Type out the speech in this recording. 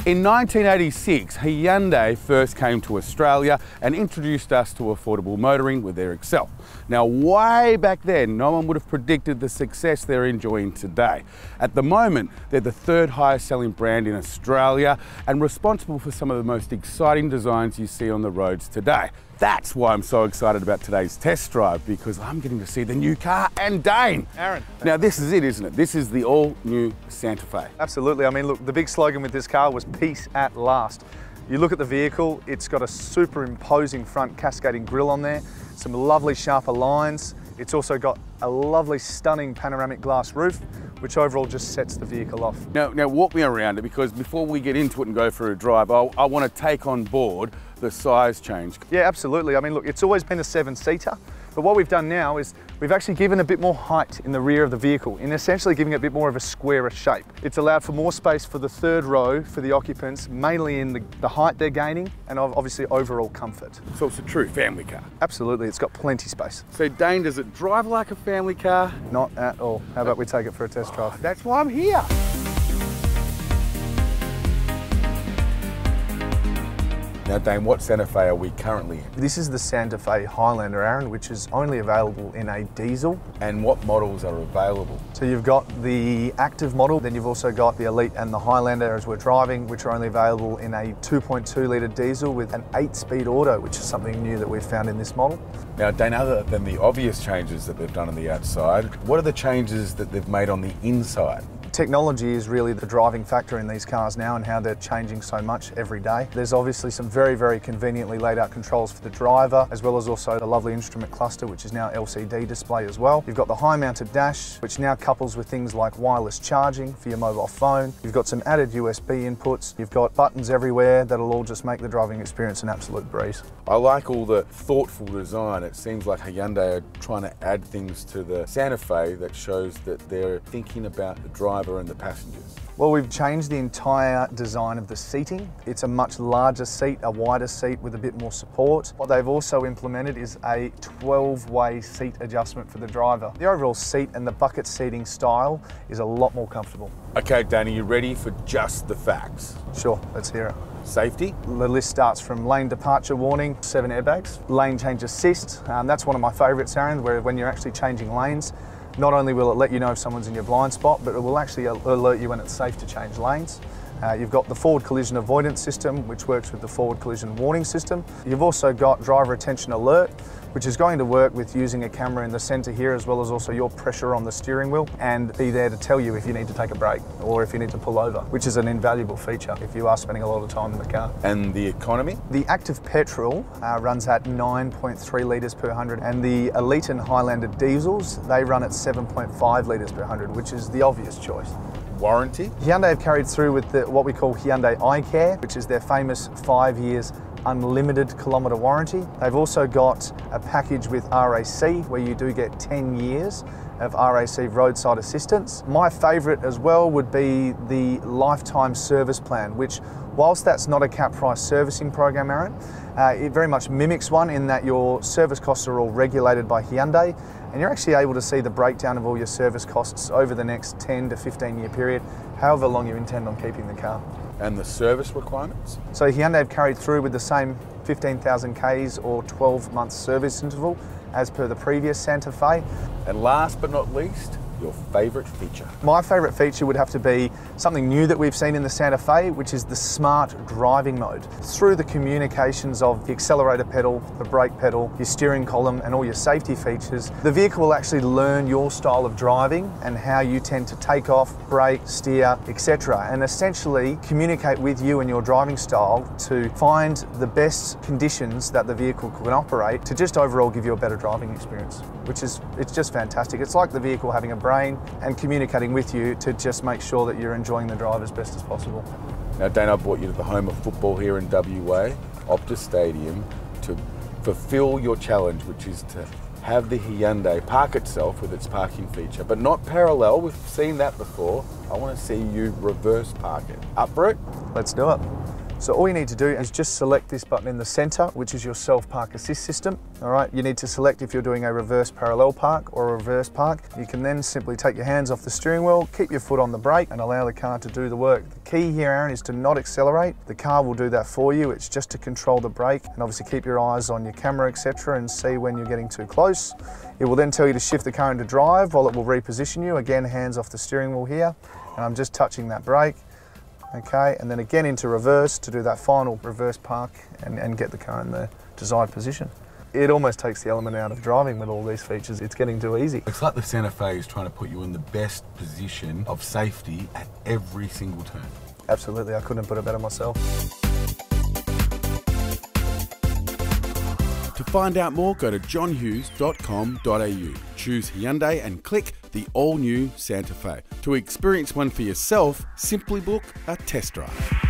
In 1986, Hyundai first came to Australia and introduced us to affordable motoring with their Excel. Now, way back then, no one would have predicted the success they're enjoying today. At the moment, they're the third highest selling brand in Australia and responsible for some of the most exciting designs you see on the roads today. That's why I'm so excited about today's test drive, because I'm getting to see the new car and Dain. Aaron. Now this is it, isn't it? This is the all-new Santa Fe. Absolutely. I mean, look, the big slogan with this car was peace at last. You look at the vehicle, it's got a super imposing front cascading grille on there, some lovely sharper lines. It's also got a lovely stunning panoramic glass roof, which overall just sets the vehicle off. Now walk me around it, because before we get into it and go for a drive, I want to take on board the size change. Yeah, absolutely. I mean, look, it's always been a 7-seater, but what we've done now is we've actually given a bit more height in the rear of the vehicle, in essentially giving it a bit more of a squarer shape. It's allowed for more space for the third row for the occupants, mainly in the height they're gaining and obviously overall comfort. So it's a true family car. Absolutely, it's got plenty of space. So Dain, does it drive like a family car? Not at all. How about we take it for a test drive? That's why I'm here. Now Dain, what Santa Fe are we currently in? This is the Santa Fe Highlander, Aaron, which is only available in a diesel. And what models are available? So you've got the active model, then you've also got the Elite and the Highlander as we're driving, which are only available in a 2.2 litre diesel with an 8-speed auto, which is something new that we've found in this model. Now Dain, other than the obvious changes that they've done on the outside, what are the changes that they've made on the inside? Technology is really the driving factor in these cars now and how they're changing so much every day. There's obviously some very, very conveniently laid out controls for the driver, as well as also the lovely instrument cluster, which is now LCD display as well. You've got the high mounted dash, which now couples with things like wireless charging for your mobile phone. You've got some added USB inputs. You've got buttons everywhere that'll all just make the driving experience an absolute breeze. I like all the thoughtful design. It seems like Hyundai are trying to add things to the Santa Fe that shows that they're thinking about the driver and the passengers. Well, we've changed the entire design of the seating. It's a much larger seat, a wider seat with a bit more support. What they've also implemented is a 12-way seat adjustment for the driver. The overall seat and the bucket seating style is a lot more comfortable. Okay, Dain, are you ready for just the facts? Sure, let's hear it. Safety? The list starts from lane departure warning, 7 airbags. Lane change assist, that's one of my favourites, Aaron, where when you're actually changing lanes, not only will it let you know if someone's in your blind spot, but it will actually alert you when it's safe to change lanes. You've got the forward collision avoidance system, which works with the forward collision warning system. You've also got driver attention alert, which is going to work with using a camera in the centre here, as well as also your pressure on the steering wheel, and be there to tell you if you need to take a break or if you need to pull over, which is an invaluable feature if you are spending a lot of time in the car. And the economy? The active petrol runs at 9.3 litres per 100, and the Elite and Highlander diesels, they run at 7.5 litres per 100, which is the obvious choice. Warranty? Hyundai have carried through with what we call Hyundai iCare, which is their famous 5 years unlimited kilometre warranty. They've also got a package with RAC where you do get 10 years of RAC roadside assistance. My favourite as well would be the lifetime service plan, which, whilst that's not a cap price servicing program, Aaron, it very much mimics one in that your service costs are all regulated by Hyundai, and you're actually able to see the breakdown of all your service costs over the next 10 to 15 year period, however long you intend on keeping the car. And the service requirements? So Hyundai have carried through with the same 15,000 Ks or 12-month service interval as per the previous Santa Fe. And last but not least, your favourite feature? My favourite feature would have to be something new that we've seen in the Santa Fe, which is the smart driving mode. Through the communications of the accelerator pedal, the brake pedal, your steering column and all your safety features, the vehicle will actually learn your style of driving and how you tend to take off, brake, steer, etc. and essentially communicate with you and your driving style to find the best conditions that the vehicle can operate to just overall give you a better driving experience, it's just fantastic. It's like the vehicle having a brain and communicating with you to just make sure that you're enjoying the drive as best as possible. Now Dain, I brought you to the home of football here in WA, Optus Stadium, to fulfil your challenge, which is to have the Hyundai park itself with its parking feature, but not parallel. We've seen that before. I want to see you reverse park it. Up for it? Let's do it. So all you need to do is just select this button in the center, which is your self-park assist system. All right, you need to select if you're doing a reverse parallel park or a reverse park. You can then simply take your hands off the steering wheel, keep your foot on the brake and allow the car to do the work. The key here, Aaron, is to not accelerate. The car will do that for you. It's just to control the brake and obviously keep your eyes on your camera, etc., and see when you're getting too close. It will then tell you to shift the car into drive while it will reposition you. Again, hands off the steering wheel here, and I'm just touching that brake. Okay, and then again into reverse to do that final reverse park and get the car in the desired position. It almost takes the element out of driving with all these features. It's getting too easy. It's like the Santa Fe is trying to put you in the best position of safety at every single turn. Absolutely, I couldn't have put it better myself. To find out more, go to johnhughes.com.au, choose Hyundai and click the all-new Santa Fe. To experience one for yourself, simply book a test drive.